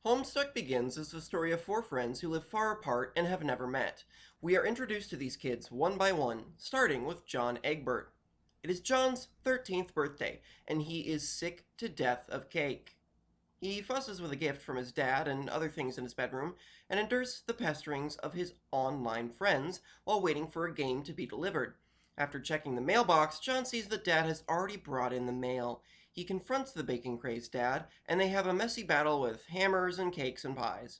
Homestuck begins as the story of four friends who live far apart and have never met. We are introduced to these kids one by one, starting with John Egbert. It is John's 13th birthday, and he is sick to death of cake. He fusses with a gift from his dad and other things in his bedroom, and endures the pesterings of his online friends while waiting for a game to be delivered. After checking the mailbox, John sees that Dad has already brought in the mail. He confronts the baking-crazed dad, and they have a messy battle with hammers and cakes and pies.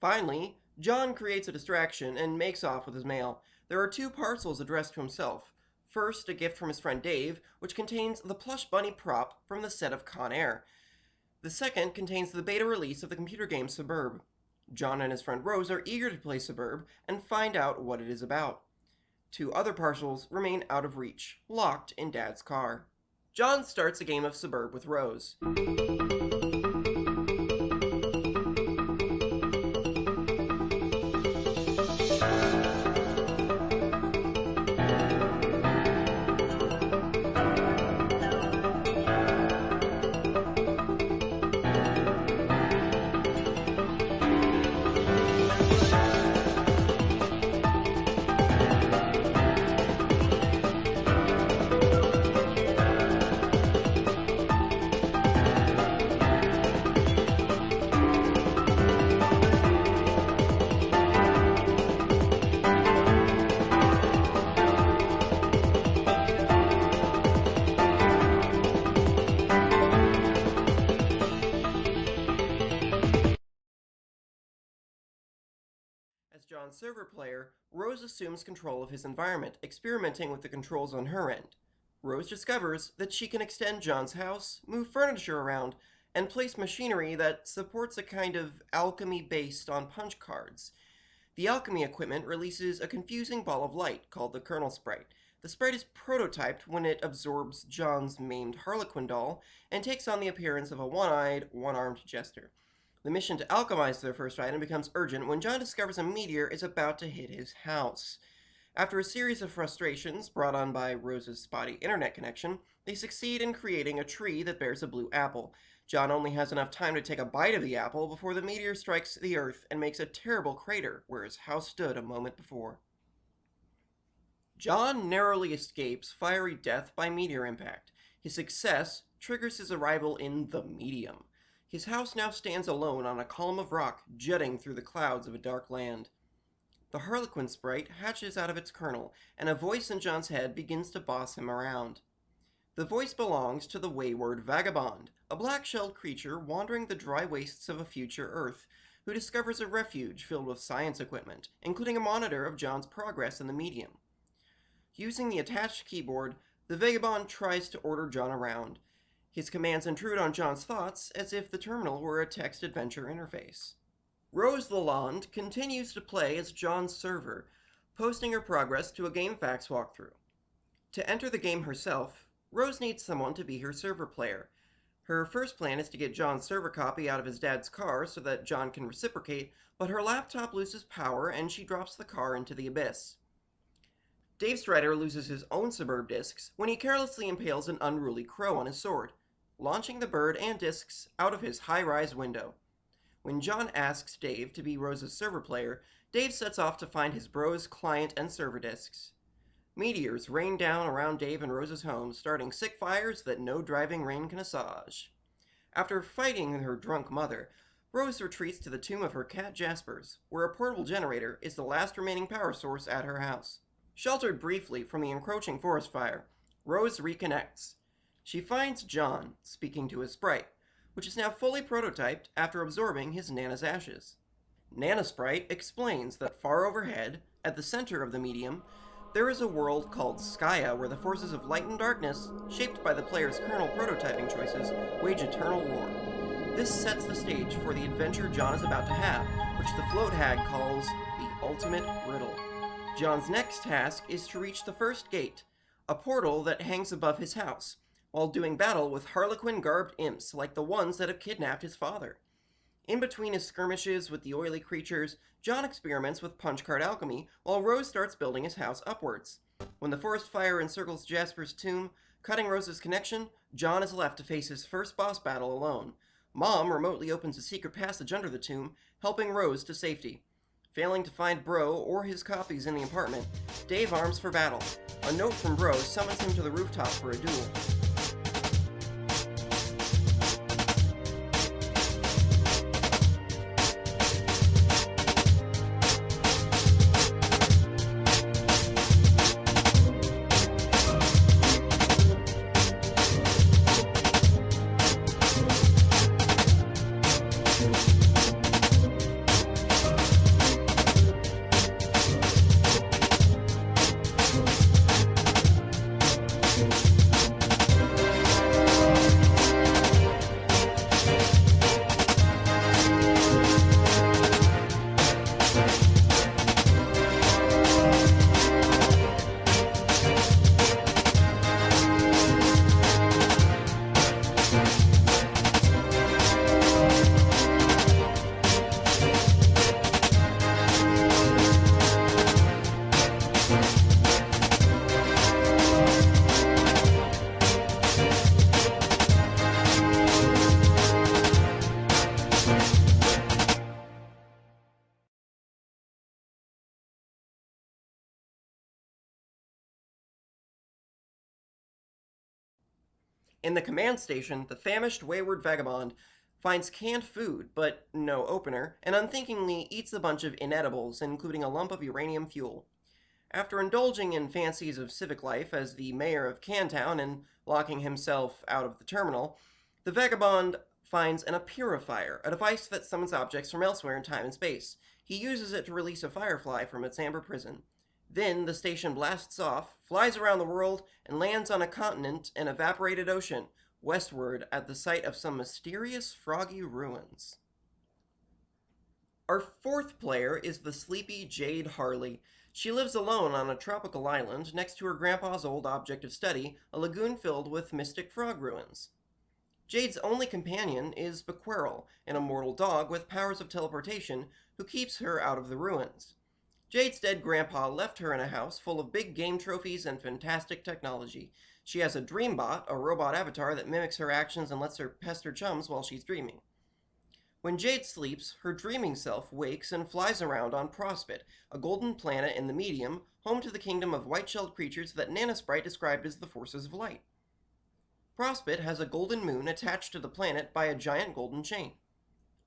Finally, John creates a distraction and makes off with his mail. There are two parcels addressed to himself. First, a gift from his friend Dave, which contains the plush bunny prop from the set of Con Air. The second contains the beta release of the computer game Suburb. John and his friend Rose are eager to play Suburb and find out what it is about. Two other parcels remain out of reach, locked in Dad's car. John starts a game of Suburb with Rose. As John's server player, Rose assumes control of his environment, experimenting with the controls on her end. Rose discovers that she can extend John's house, move furniture around, and place machinery that supports a kind of alchemy based on punch cards. The alchemy equipment releases a confusing ball of light called the Kernel Sprite. The sprite is prototyped when it absorbs John's maimed Harlequin doll and takes on the appearance of a one-eyed, one-armed jester. The mission to alchemize their first item becomes urgent when John discovers a meteor is about to hit his house. After a series of frustrations brought on by Rose's spotty internet connection, they succeed in creating a tree that bears a blue apple. John only has enough time to take a bite of the apple before the meteor strikes the earth and makes a terrible crater where his house stood a moment before. John narrowly escapes fiery death by meteor impact. His success triggers his arrival in the medium. His house now stands alone on a column of rock jutting through the clouds of a dark land. The Harlequin sprite hatches out of its kernel, and a voice in John's head begins to boss him around. The voice belongs to the wayward Vagabond, a black-shelled creature wandering the dry wastes of a future Earth, who discovers a refuge filled with science equipment, including a monitor of John's progress in the medium. Using the attached keyboard, the Vagabond tries to order John around. His commands intrude on John's thoughts as if the terminal were a text adventure interface. Rose Lalonde continues to play as John's server, posting her progress to a GameFAQs walkthrough. To enter the game herself, Rose needs someone to be her server player. Her first plan is to get John's server copy out of his dad's car so that John can reciprocate, but her laptop loses power and she drops the car into the abyss. Dave Strider loses his own Suburb discs when he carelessly impales an unruly crow on his sword, launching the bird and discs out of his high-rise window. When John asks Dave to be Rose's server player, Dave sets off to find his bros, client, and server discs. Meteors rain down around Dave and Rose's home, starting sick fires that no driving rain can assuage. After fighting her drunk mother, Rose retreats to the tomb of her cat Jaspers, where a portable generator is the last remaining power source at her house. Sheltered briefly from the encroaching forest fire, Rose reconnects. She finds John speaking to his sprite, which is now fully prototyped after absorbing his Nana's ashes. Nana Sprite explains that far overhead, at the center of the medium, there is a world called Skya where the forces of light and darkness, shaped by the player's kernel prototyping choices, wage eternal war. This sets the stage for the adventure John is about to have, which the float hag calls the ultimate riddle. John's next task is to reach the first gate, a portal that hangs above his house, while doing battle with Harlequin-garbed imps like the ones that have kidnapped his father. In between his skirmishes with the oily creatures, John experiments with punch card alchemy, while Rose starts building his house upwards. When the forest fire encircles Jasper's tomb, cutting Rose's connection, John is left to face his first boss battle alone. Mom remotely opens a secret passage under the tomb, helping Rose to safety. Failing to find Bro or his copies in the apartment, Dave arms for battle. A note from Bro summons him to the rooftop for a duel. In the command station, the famished, wayward vagabond finds canned food, but no opener, and unthinkingly eats a bunch of inedibles, including a lump of uranium fuel. After indulging in fancies of civic life as the mayor of Cantown and locking himself out of the terminal, the vagabond finds an purifier, a device that summons objects from elsewhere in time and space. He uses it to release a firefly from its amber prison. Then the station blasts off, flies around the world, and lands on a continent and evaporated ocean, westward at the site of some mysterious froggy ruins. Our fourth player is the sleepy Jade Harley. She lives alone on a tropical island next to her grandpa's old object of study, a lagoon filled with mystic frog ruins. Jade's only companion is Bequerel, an immortal dog with powers of teleportation, who keeps her out of the ruins. Jade's dead grandpa left her in a house full of big game trophies and fantastic technology. She has a Dreambot, a robot avatar that mimics her actions and lets her pester chums while she's dreaming. When Jade sleeps, her dreaming self wakes and flies around on Prospit, a golden planet in the medium, home to the kingdom of white-shelled creatures that Nana Sprite described as the forces of light. Prospit has a golden moon attached to the planet by a giant golden chain.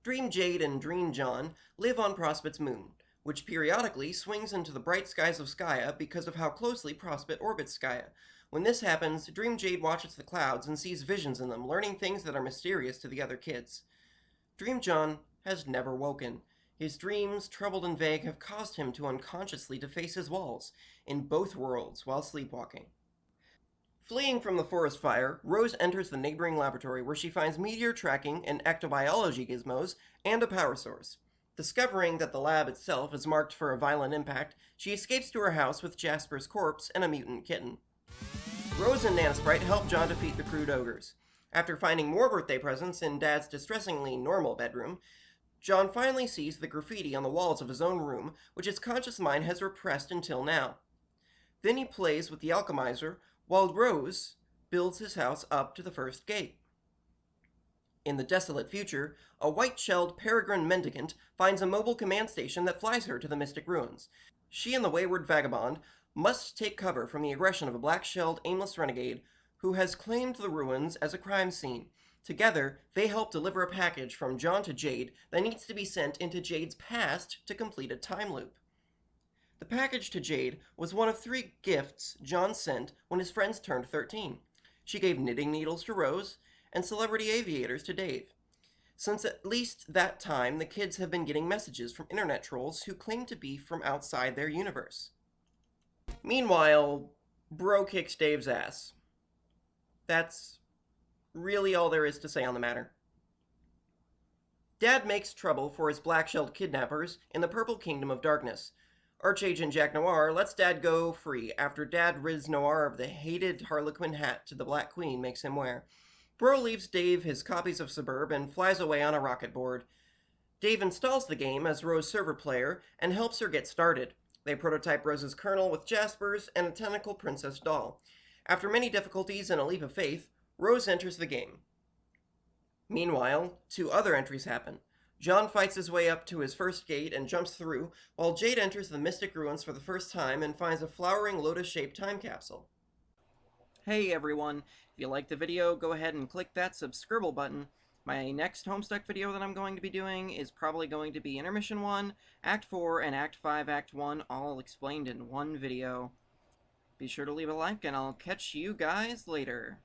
Dream Jade and Dream John live on Prospit's moon, which periodically swings into the bright skies of Skya because of how closely Prospit orbits Skya. When this happens, Dream Jade watches the clouds and sees visions in them, learning things that are mysterious to the other kids. Dream John has never woken. His dreams, troubled and vague, have caused him to unconsciously deface his walls in both worlds while sleepwalking. Fleeing from the forest fire, Rose enters the neighboring laboratory where she finds meteor tracking and ectobiology gizmos and a power source. Discovering that the lab itself is marked for a violent impact, she escapes to her house with Jasper's corpse and a mutant kitten. Rose and Nana Sprite help John defeat the crude ogres. After finding more birthday presents in Dad's distressingly normal bedroom, John finally sees the graffiti on the walls of his own room, which his conscious mind has repressed until now. Then he plays with the alchemizer, while Rose builds his house up to the first gate. In the desolate future, a white-shelled peregrine mendicant finds a mobile command station that flies her to the mystic ruins. She and the wayward vagabond must take cover from the aggression of a black-shelled, aimless renegade who has claimed the ruins as a crime scene. Together, they help deliver a package from John to Jade that needs to be sent into Jade's past to complete a time loop. The package to Jade was one of 3 gifts John sent when his friends turned 13. She gave knitting needles to Rose and celebrity aviators to Dave. Since at least that time, the kids have been getting messages from internet trolls who claim to be from outside their universe. Meanwhile, Bro kicks Dave's ass. That's really all there is to say on the matter. Dad makes trouble for his black-shelled kidnappers in the Purple Kingdom of Darkness. Archagent Jack Noir lets Dad go free after Dad rids Noir of the hated Harlequin hat the Black Queen makes him wear. Bro leaves Dave his copies of Suburb and flies away on a rocket board. Dave installs the game as Rose's server player and helps her get started. They prototype Rose's kernel with Jaspers and a tentacle princess doll. After many difficulties and a leap of faith, Rose enters the game. Meanwhile, two other entries happen. John fights his way up to his first gate and jumps through, while Jade enters the Mystic Ruins for the first time and finds a flowering lotus-shaped time capsule. Hey everyone, if you liked the video, go ahead and click that subscribe button. My next Homestuck video that I'm going to be doing is probably going to be Intermission 1, Act 4, and Act 5, Act 1, all explained in one video. Be sure to leave a like, and I'll catch you guys later.